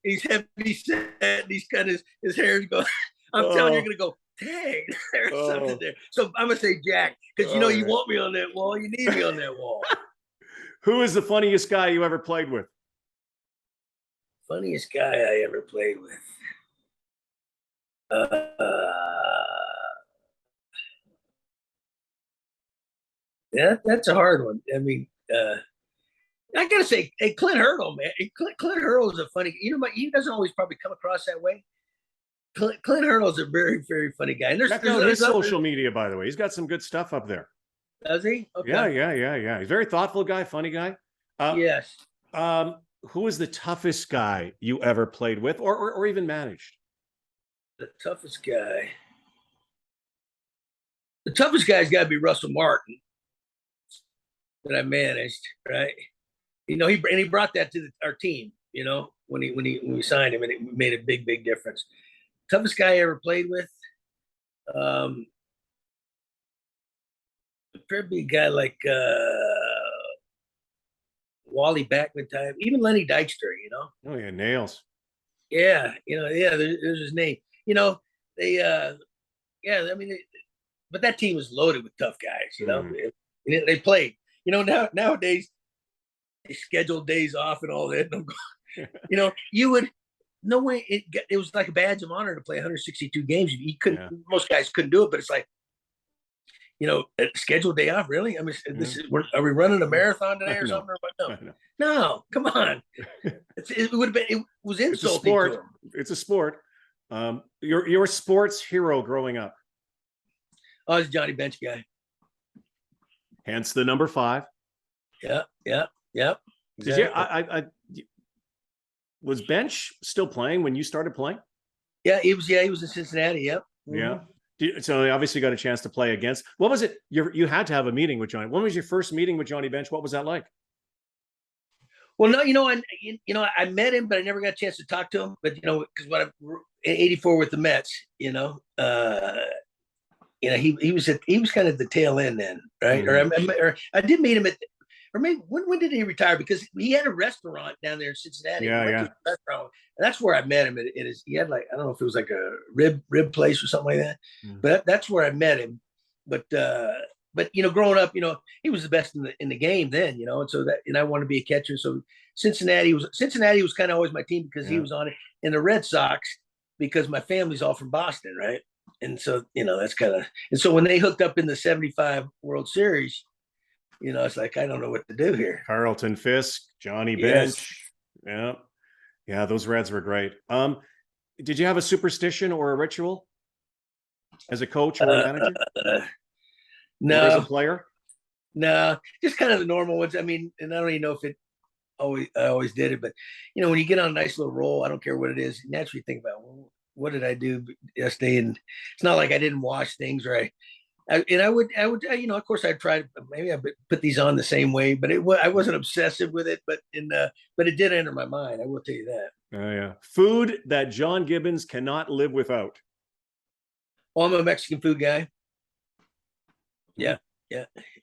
he's heavy set, and he's got his hair's going. I'm telling you, you're going to go, dang, there's something there. So I'm going to say Jack, because you want me on that wall. You need me on that wall. Who is the funniest guy you ever played with? Funniest guy I ever played with. Yeah, that's a hard one. I mean, I gotta say, hey, Clint Hurdle, man. Clint Hurdle is a funny. He doesn't always probably come across that way. Clint Hurdle is a very, very funny guy. And there's his social media, by the way. He's got some good stuff up there. Does he? Okay. Yeah. He's a very thoughtful guy, funny guy. Yes. Who is the toughest guy you ever played with, or even managed? The toughest guy. The toughest guy's got to be Russell Martin that I managed, right? He brought that to our team. When we signed him, and it made a big, big difference. Toughest guy I ever played with. Probably a guy like Wally Backman type, even Lenny Dykstra. Oh yeah, nails. Yeah, there's his name. But that team was loaded with tough guys. They played. Nowadays they schedule days off and all that. You would no way. It was like a badge of honor to play 162 games. You couldn't. Yeah. Most guys couldn't do it, but it's like, a scheduled day off. Really? I mean, are we running a marathon today or something? No, come on. It would have been. It was insulting. It's a sport. Your sports hero growing up? I was a Johnny Bench guy. Hence the number 5. Yeah. Did you? Was Bench still playing when you started playing? Yeah, he was. Yeah, he was in Cincinnati. Yep. Yeah. So you obviously got a chance to play against. What was it? You had to have a meeting with Johnny. When was your first meeting with Johnny Bench? What was that like? Well, no, I met him, but I never got a chance to talk to him. But because when I'm in '84 with the Mets, he was kind of the tail end then, right? Mm-hmm. Or I did meet him or maybe when did he retire? Because he had a restaurant down there in Cincinnati. Yeah. And that's where I met him. He had I don't know if it was like a rib place or something like that. Mm-hmm. But that's where I met him. But growing up, he was the best in the game then, and so and I wanted to be a catcher. So Cincinnati was kind of always my team because he was on it. And the Red Sox, because my family's all from Boston, right? And so, that's kind of, and so when they hooked up in the 75 World Series, it's like, I don't know what to do here. Carlton Fisk, Johnny Bench. Yes. Yeah, those Reds were great. Did you have a superstition or a ritual as a coach or a manager? No. Or as a player? No, just kind of the normal ones. I mean, and I don't even know if I always did it, but when you get on a nice little roll, I don't care what it is, you naturally think about, well, what did I do yesterday? And it's not like I didn't wash things, or I would, of course I'd try to, maybe I put these on the same way, but I wasn't obsessive with it, but it did enter my mind. I will tell you that. Oh yeah. Food that John Gibbons cannot live without. Well, I'm a Mexican food guy. Yeah.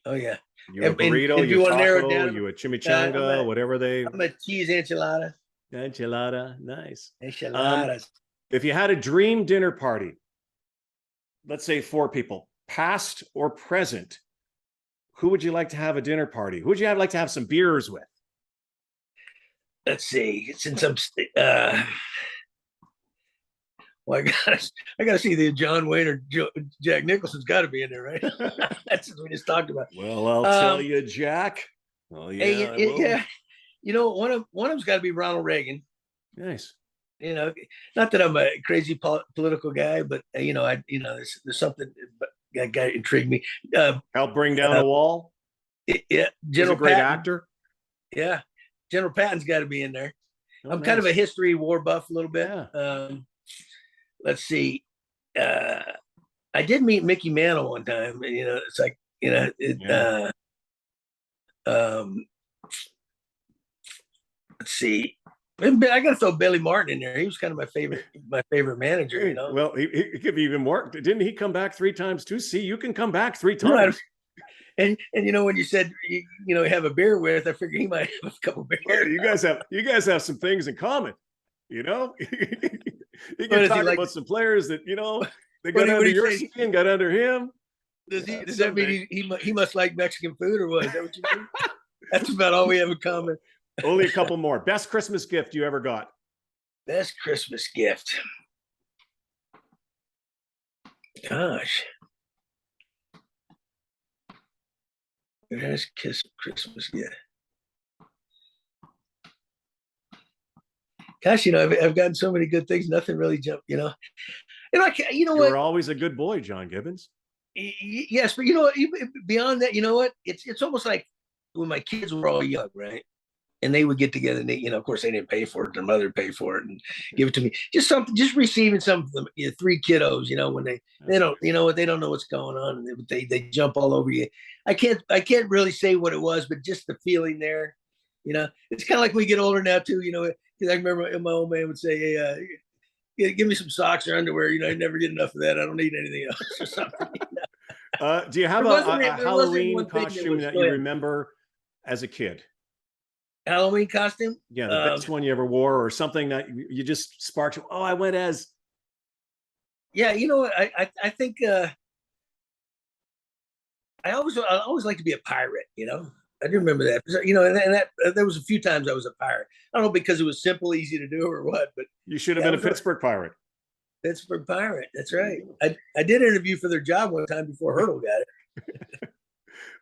Oh yeah. You a burrito, you a taco, you a chimichanga, whatever they. I'm a cheese enchilada. Enchilada, nice. Enchiladas. If you had a dream dinner party, let's say 4 people, past or present, who would you like to have a dinner party? Who would you like to have some beers with? Let's see. Since I'm, well, I gotta see the John Wayne or Jack Nicholson's got to be in there, right? That's what we just talked about. Well, I'll tell you, Jack. Oh yeah, yeah. One of them's got to be Ronald Reagan. Nice. Not that I'm a crazy political guy, but there's something that guy intrigued me. Help bring down a wall. Yeah, General Patton. Great actor. Yeah, General Patton's got to be in there. I'm nice. Kind of a history war buff a little bit. Yeah. Let's see. I did meet Mickey Mantle one time, and it's like let's see. I got to throw Billy Martin in there. He was kind of my favorite manager. You know. Well, he could be even more. Didn't he come back 3 times too? See, you can come back 3 Right. times. And you know, when you said have a beer with, I figured he might have a couple beers. Well, you guys have some things in common. You know, you can talk about some players that they got under your skin, got under him. Does that mean he must like Mexican food, or what? Is that what you mean? That's about all we have in common. Only a couple more. Best Christmas gift you ever got? Best Christmas gift. Gosh. Best Christmas gift. Gosh, I've gotten so many good things. Nothing really jumped, And You're always a good boy, John Gibbons. Yes, but even beyond that, it's almost like when my kids were all young, right? And they would get together, and they, of course, they didn't pay for it. Their mother would pay for it and give it to me. Just receiving some of them, 3 kiddos, when they don't, they don't know what's going on, and they jump all over you. I can't really say what it was, but just the feeling there, it's kind of like we get older now too, because I remember my old man would say, "Hey, give me some socks or underwear. I never get enough of that. I don't need anything else or something." Do you have a Halloween costume that you remember as a kid? Halloween costume? Yeah, the best one you ever wore, or something that you just sparked. Oh, I went as. Yeah, I think I always like to be a pirate. I do remember that. And that there was a few times I was a pirate. I don't know because it was simple, easy to do, or what. But you should have been a Pittsburgh Pirate. Pittsburgh Pirate. That's right. I did interview for their job one time before Hurdle got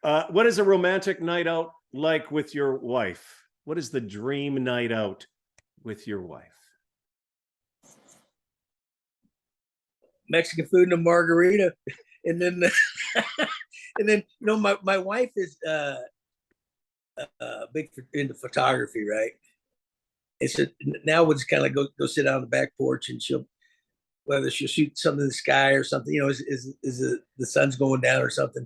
it. What is a romantic night out like with your wife? What is the dream night out with your wife? Mexican food and a margarita, and then my wife is big into photography, right? It's now we'll just kind of go sit down on the back porch, and whether she'll shoot something in the sky or something, is the sun's going down or something.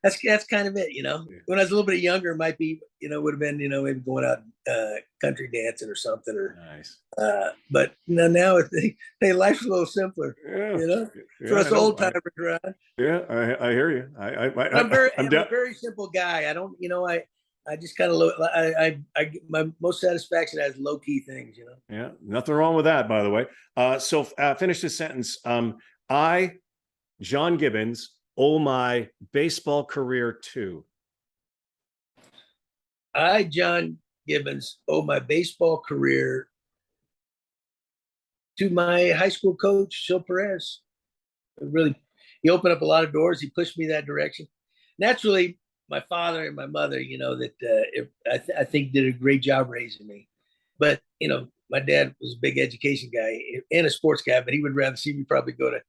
That's kind of it, Yeah. When I was a little bit younger, it might be, would have been, maybe going out country dancing or something, or nice. But now life's a little simpler, for us old timers, right? Yeah, I hear you. I'm a very simple guy. I don't, I just kind of my most satisfaction has low key things, Yeah, nothing wrong with that, by the way. So finish this sentence. I, John Gibbons, owe my baseball career to. I, John Gibbons, owe my baseball career to my high school coach, Sil Perez. He opened up a lot of doors. He pushed me that direction. Naturally, my father and my mother, I think did a great job raising me. But, my dad was a big education guy and a sports guy, but he would rather see me probably go to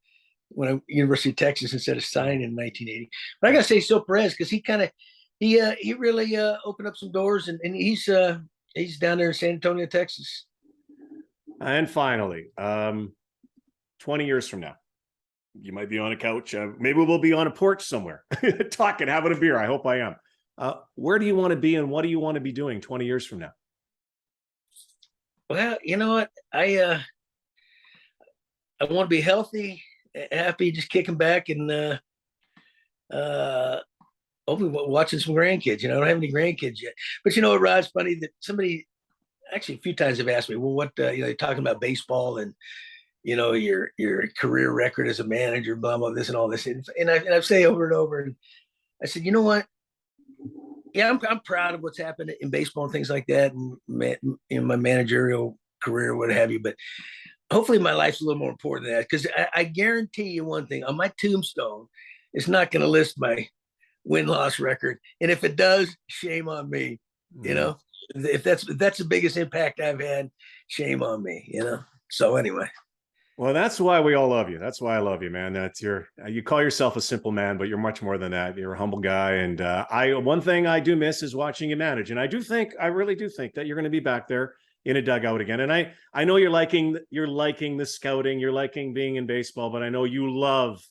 University of Texas instead of signing in 1980. But I got to say Sil Perez, because he really opened up some doors, and he's down there in San Antonio, Texas. And finally, 20 years from now, you might be on a couch. Maybe we'll be on a porch somewhere talking, having a beer. I hope I am. Where do you want to be, and what do you want to be doing 20 years from now? Well, you know what? I want to be healthy, happy, just kicking back, and hopefully watching some grandkids. I don't have any grandkids yet. But you know what, Rod? It's funny that somebody actually a few times have asked me, well, what, they're talking about baseball and, your career record as a manager, blah, blah, this and all this. And I say over and over, and I said, you know what? Yeah, I'm proud of what's happened in baseball and things like that, and in my managerial career, what have you. But hopefully my life's a little more important than that, because I guarantee you one thing, on my tombstone, it's not going to list my win-loss record. And if it does, shame on me. If that's the biggest impact I've had, shame on me, So anyway. Well, that's why we all love you. That's why I love you, man. You call yourself a simple man, but you're much more than that. You're a humble guy. And one thing I do miss is watching you manage. And I really do think that you're going to be back there in a dugout again. And I know you're liking the scouting, you're liking being in baseball, but I know you love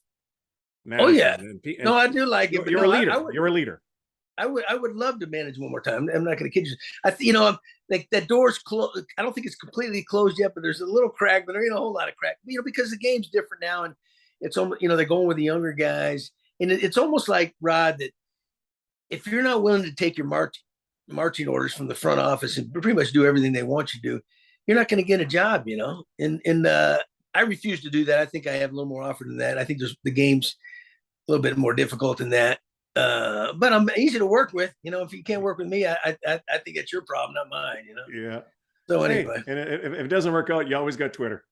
managing. Oh yeah. No, I do like it. You're a leader. You're a leader. I would love to manage one more time. I'm not going to kid you. Like that door's closed. I don't think it's completely closed yet, but there's a little crack, but there ain't a whole lot of crack. Because the game's different now, and it's almost, they're going with the younger guys, and it's almost like, Rod, that if you're not willing to take your marching orders from the front office and pretty much do everything they want you to do, you're not going to get a job, And I refuse to do that. I think I have a little more offer than that. I think the game's a little bit more difficult than that. But I'm easy to work with. If you can't work with me, I think it's your problem, not mine. Yeah. So anyway, and if it doesn't work out, you always got Twitter.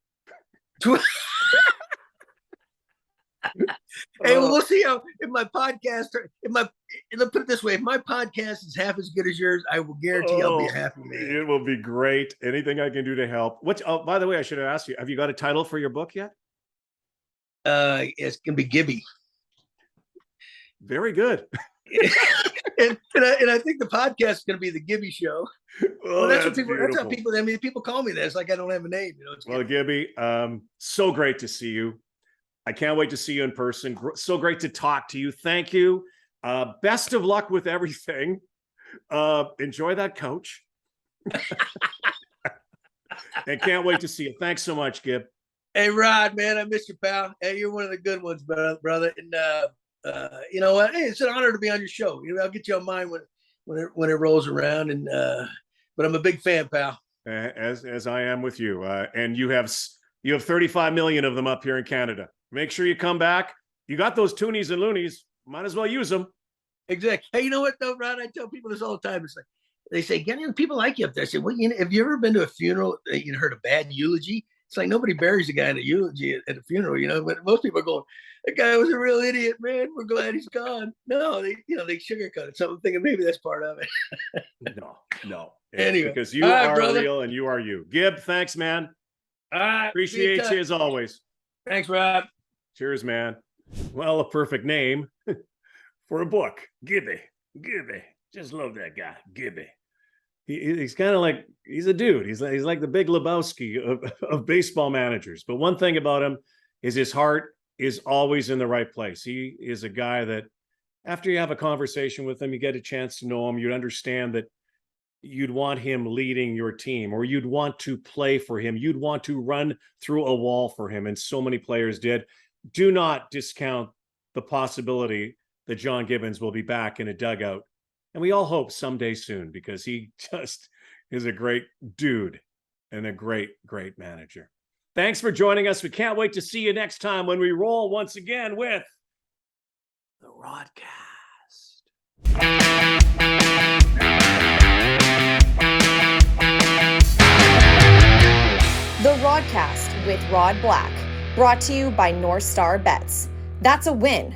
Hey, well, we'll see how if my podcast. Let's put it this way: if my podcast is half as good as yours, I will guarantee I'll be a happy man. It will be great. Anything I can do to help. By the way, I should have asked you: have you got a title for your book yet? It's gonna be Gibby. Very good. and I think the podcast is going to be the Gibby Show. Oh, that's what people. That's how people. People call me that. It's like I don't have a name. Well, Gibby, so great to see you. I can't wait to see you in person. So great to talk to you. Thank you. Best of luck with everything. Enjoy that couch. And can't wait to see you. Thanks so much, Gib. Hey, Rod, man, I miss you, pal. Hey, you're one of the good ones, brother. And you know what? Hey, it's an honor to be on your show. I'll get you on mine when it rolls around. And but I'm a big fan, pal. As I am with you. And you have 35 million of them up here in Canada. Make sure you come back. You got those toonies and loonies. Might as well use them. Exactly. Hey, you know what though, Rod? I tell people this all the time. It's like they say, people like you up there. I say, well, have you ever been to a funeral? Heard a bad eulogy? It's like nobody buries a guy in a eulogy at a funeral, But most people are going, that guy was a real idiot, man. We're glad he's gone. No, they sugarcoat it. So I'm thinking maybe that's part of it. No. Anyway, because you are real and you are you. Gib, thanks, man. All right. Appreciate you as always. Thanks, Rob. Cheers, man. Well, a perfect name for a book. Gibby. Just love that guy, Gibby. He's kind of like, he's a dude. He's like the Big Lebowski of baseball managers. But one thing about him is his heart is always in the right place. He is a guy that after you have a conversation with him, you get a chance to know him, you'd understand that you'd want him leading your team, or you'd want to play for him. You'd want to run through a wall for him. And so many players did. Do not discount the possibility that John Gibbons will be back in a dugout. And we all hope someday soon, because he just is a great dude and a great, great manager. Thanks for joining us. We can't wait to see you next time when we roll once again with the Rodcast. The Rodcast with Rod Black, brought to you by North Star Bets. That's a win.